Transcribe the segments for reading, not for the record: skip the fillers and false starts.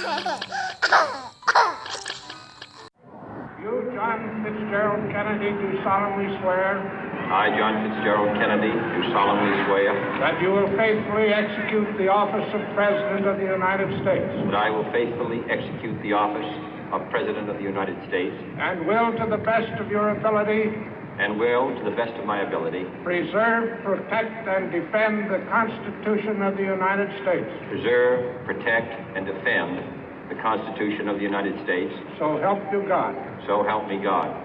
You, John Fitzgerald Kennedy, do solemnly swear I, John Fitzgerald Kennedy, do solemnly swear that you will faithfully execute the office of President of the United States that I will faithfully execute the office of President of the United States and will, to the best of your ability, and will, to the best of my ability, preserve, protect, and defend the Constitution of the United States. preserve, protect, and defend the Constitution of the United States. So help you God. So help me God.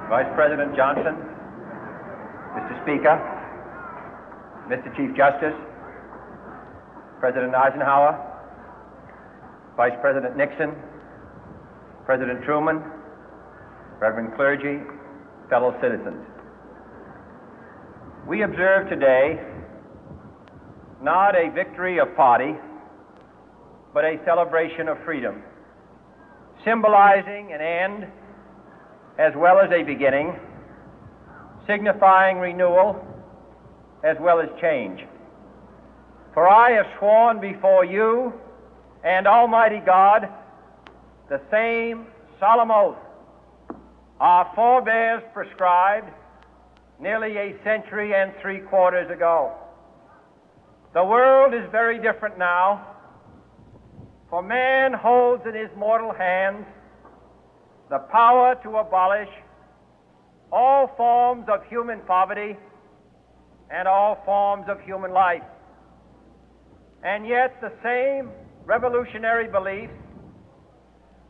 Vice President Johnson, Mr. Speaker, Mr. Chief Justice, President Eisenhower, Vice President Nixon, President Truman, Reverend clergy, fellow citizens. We observe today not a victory of party, but a celebration of freedom, symbolizing an end as well as a beginning, signifying renewal as well as change. For I have sworn before you and Almighty God the same solemn oath our forebears prescribed nearly a century and 3/4 ago. The world is very different now, for man holds in his mortal hands the power to abolish all forms of human poverty and all forms of human life. And yet the same revolutionary beliefs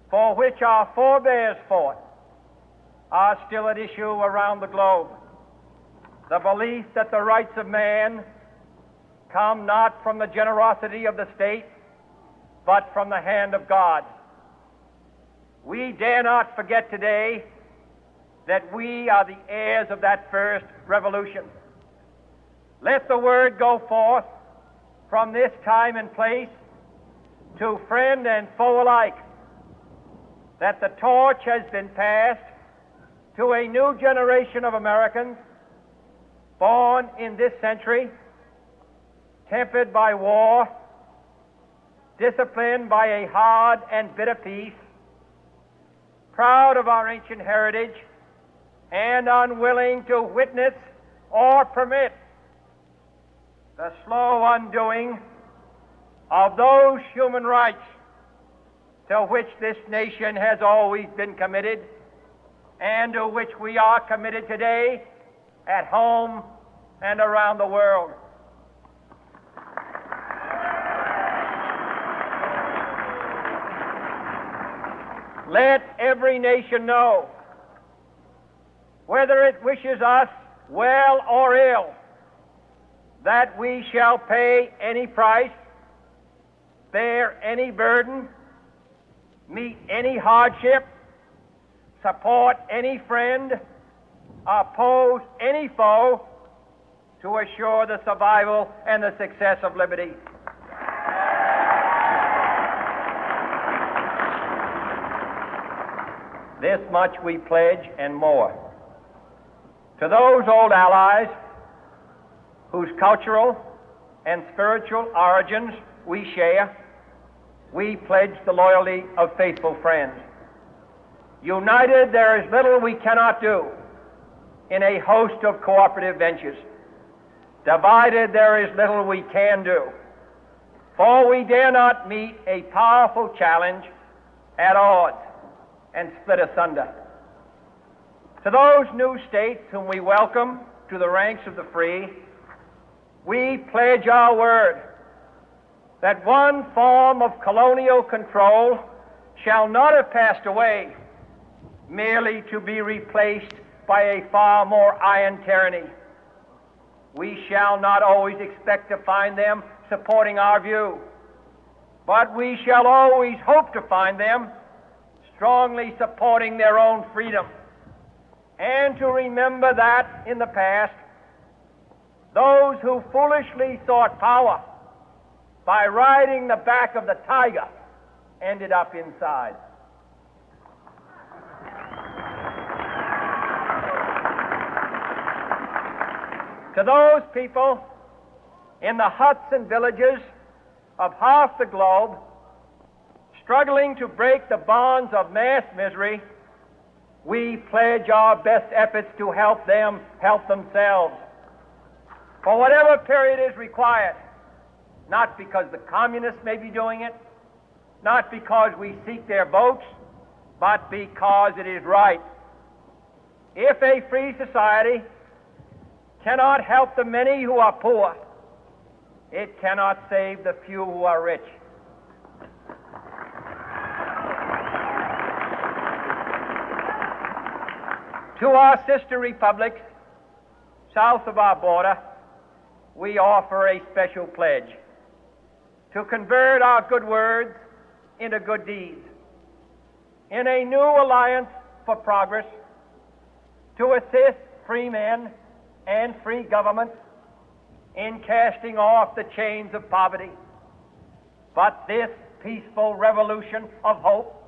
for which our forebears fought are still at issue around the globe. The belief that the rights of man come not from the generosity of the state, but from the hand of God. We dare not forget today that we are the heirs of that first revolution. Let the word go forth from this time and place to friend and foe alike that the torch has been passed to a new generation of Americans born in this century, tempered by war, disciplined by a hard and bitter peace, proud of our ancient heritage, and unwilling to witness or permit the slow undoing of those human rights to which this nation has always been committed and to which we are committed today at home and around the world. Let every nation know, whether it wishes us well or ill, that we shall pay any price, bear any burden, meet any hardship, support any friend, oppose any foe to assure the survival and the success of liberty. This much we pledge and more. To those old allies whose cultural and spiritual origins we share, we pledge the loyalty of faithful friends. United, there is little we cannot do in a host of cooperative ventures. Divided, there is little we can do, for we dare not meet a powerful challenge at odds and split asunder. To those new states whom we welcome to the ranks of the free, we pledge our word that one form of colonial control shall not have passed away merely to be replaced by a far more iron tyranny. We shall not always expect to find them supporting our view, but we shall always hope to find them strongly supporting their own freedom, and to remember that in the past, those who foolishly sought power by riding the back of the tiger ended up inside. To those people in the huts and villages of half the globe struggling to break the bonds of mass misery, we pledge our best efforts to help them help themselves for whatever period is required, not because the communists may be doing it, not because we seek their votes, but because it is right. If a free society cannot help the many who are poor, it cannot save the few who are rich. To our sister republics south of our border, we offer a special pledge to convert our good words into good deeds, in a new alliance for progress, to assist free men and free governments in casting off the chains of poverty. But this peaceful revolution of hope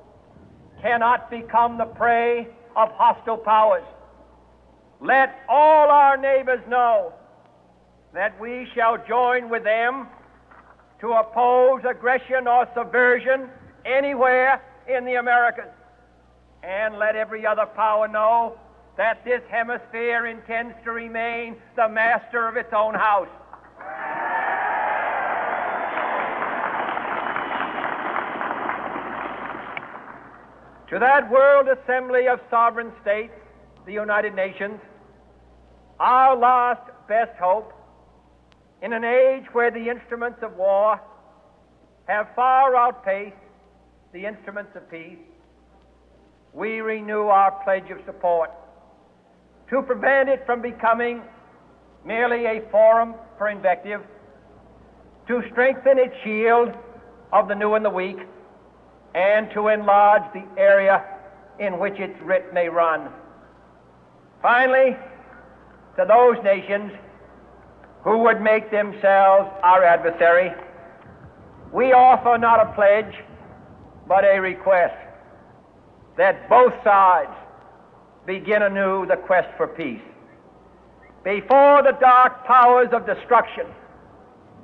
cannot become the prey of hostile powers. Let all our neighbors know that we shall join with them to oppose aggression or subversion anywhere in the Americas. And let every other power know that this hemisphere intends to remain the master of its own house. To that World Assembly of Sovereign States, the United Nations, our last best hope, in an age where the instruments of war have far outpaced the instruments of peace, we renew our pledge of support to prevent it from becoming merely a forum for invective, to strengthen its shield of the new and the weak, and to enlarge the area in which its writ may run. Finally, to those nations who would make themselves our adversary, we offer not a pledge, but a request that both sides begin anew the quest for peace. Before the dark powers of destruction,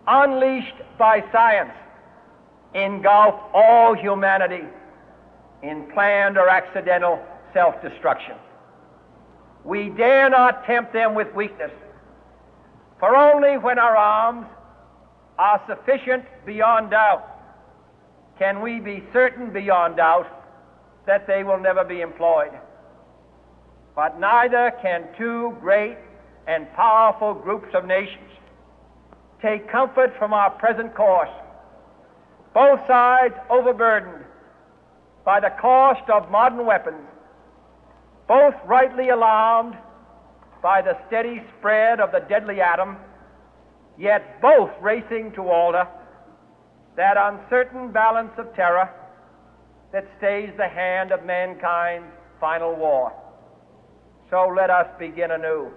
unleashed by science, engulf all humanity in planned or accidental self-destruction, we dare not tempt them with weakness, for only when our arms are sufficient beyond doubt can we be certain beyond doubt that they will never be employed. But neither can two great and powerful groups of nations take comfort from our present course, both sides overburdened by the cost of modern weapons, both rightly alarmed by the steady spread of the deadly atom, yet both racing to alter that uncertain balance of terror that stays the hand of mankind's final war. So let us begin anew,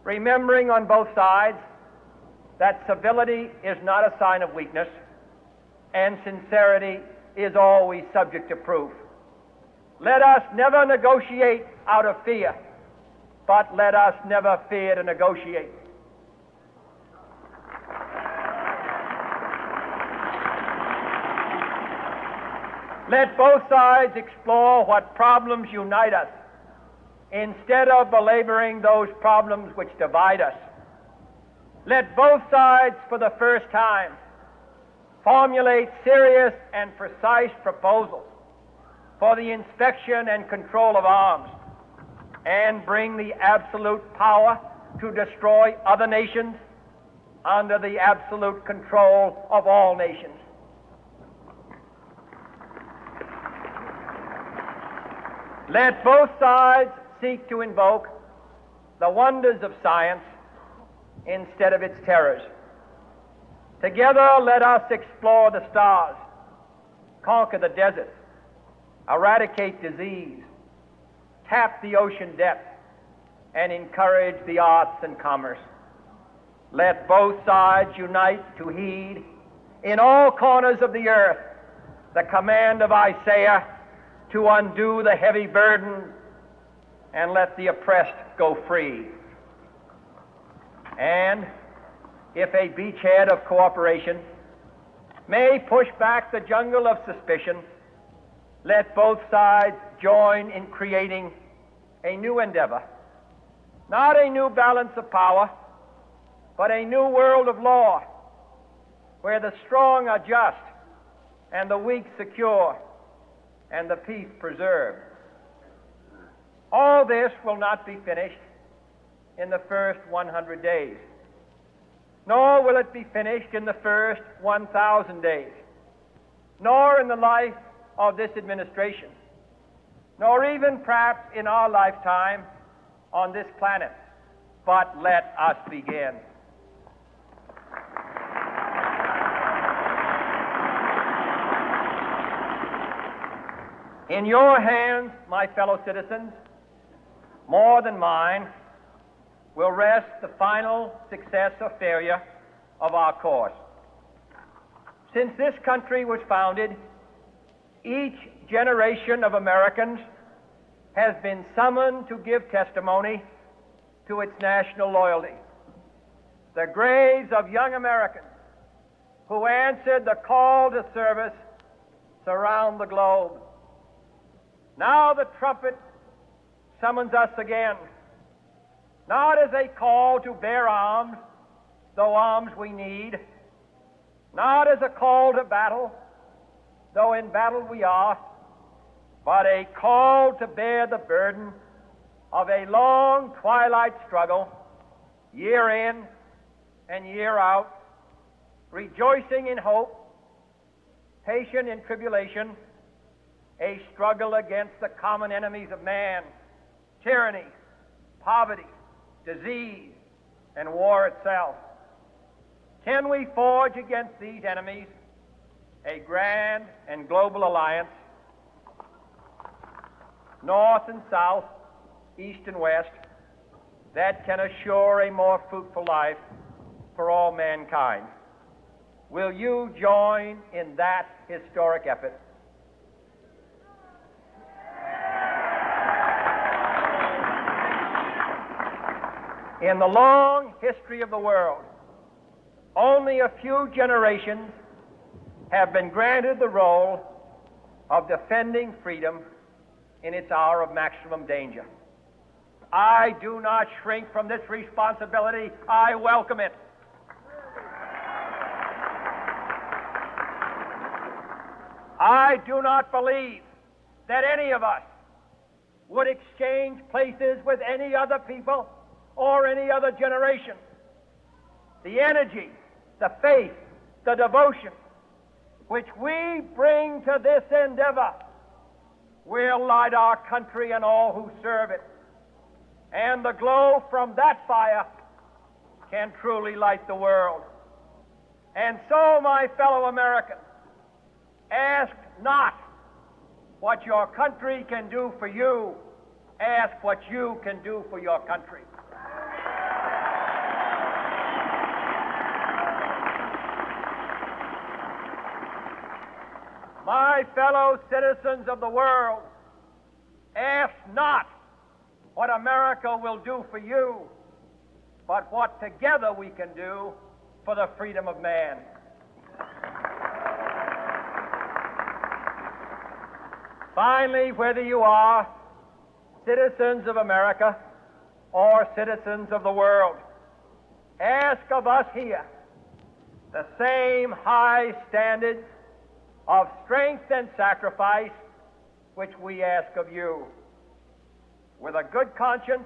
remembering on both sides that civility is not a sign of weakness, and sincerity is always subject to proof. Let us never negotiate out of fear, but let us never fear to negotiate. Let both sides explore what problems unite us, instead of belaboring those problems which divide us. Let both sides, for the first time, formulate serious and precise proposals for the inspection and control of arms, and bring the absolute power to destroy other nations under the absolute control of all nations. Let both sides seek to invoke the wonders of science instead of its terrors. Together let us explore the stars, conquer the deserts, eradicate disease, tap the ocean depths, and encourage the arts and commerce. Let both sides unite to heed in all corners of the earth the command of Isaiah to undo the heavy burden and let the oppressed go free. And if a beachhead of cooperation may push back the jungle of suspicion, let both sides join in creating a new endeavor, not a new balance of power, but a new world of law, where the strong are just and the weak secure and the peace preserved. All this will not be finished in the first 100 days, nor will it be finished in the first 1,000 days, nor in the life of this administration, nor even perhaps in our lifetime on this planet. But let us begin. In your hands, my fellow citizens, more than mine, will rest the final success or failure of our course. Since this country was founded, each generation of Americans has been summoned to give testimony to its national loyalty. The graves of young Americans who answered the call to service surround the globe. Now the trumpet summons us again, not as a call to bear arms, though arms we need, not as a call to battle, though in battle we are, but a call to bear the burden of a long twilight struggle, year in and year out, rejoicing in hope, patient in tribulation, a struggle against the common enemies of man, tyranny, poverty, disease, and war itself. Can we forge against these enemies a grand and global alliance, north and south, east and west, that can assure a more fruitful life for all mankind? Will you join in that historic effort? In the long history of the world, only a few generations have been granted the role of defending freedom in its hour of maximum danger. I do not shrink from this responsibility. I welcome it. I do not believe that any of us would exchange places with any other people or any other generation. The energy, the faith, the devotion which we bring to this endeavor will light our country and all who serve it. And the glow from that fire can truly light the world. And so, my fellow Americans, ask not what your country can do for you. Ask what you can do for your country. My fellow citizens of the world, ask not what America will do for you, but what together we can do for the freedom of man. Finally, whether you are citizens of America or citizens of the world, ask of us here the same high standards of strength and sacrifice which we ask of you. With a good conscience,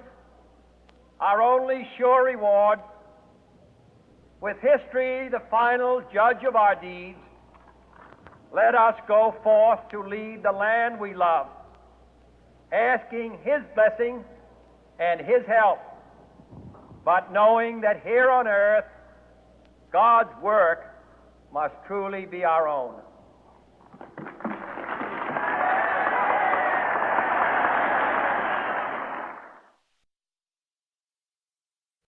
our only sure reward, with history the final judge of our deeds, let us go forth to lead the land we love, asking His blessing and His help, but knowing that here on earth God's work must truly be our own.